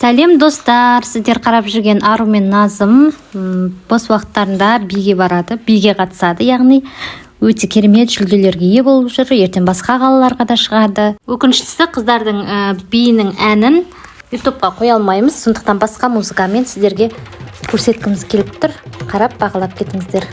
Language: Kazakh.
Сәлем достар, сіздер қарап жүрген Ару мен Назым бос уақыттарында биге барады, биге қатысады, яғни өте керемет жүлделерге ие болып жүр, ертең басқа қалаларға да шығады. Өкініштісі қыздардың биінің әнін ютубқа қоя алмаймыз, сондықтан басқа музыкамен сіздерге көрсеткіміз келіп тұр. Қарап бағалап кетіңіздер.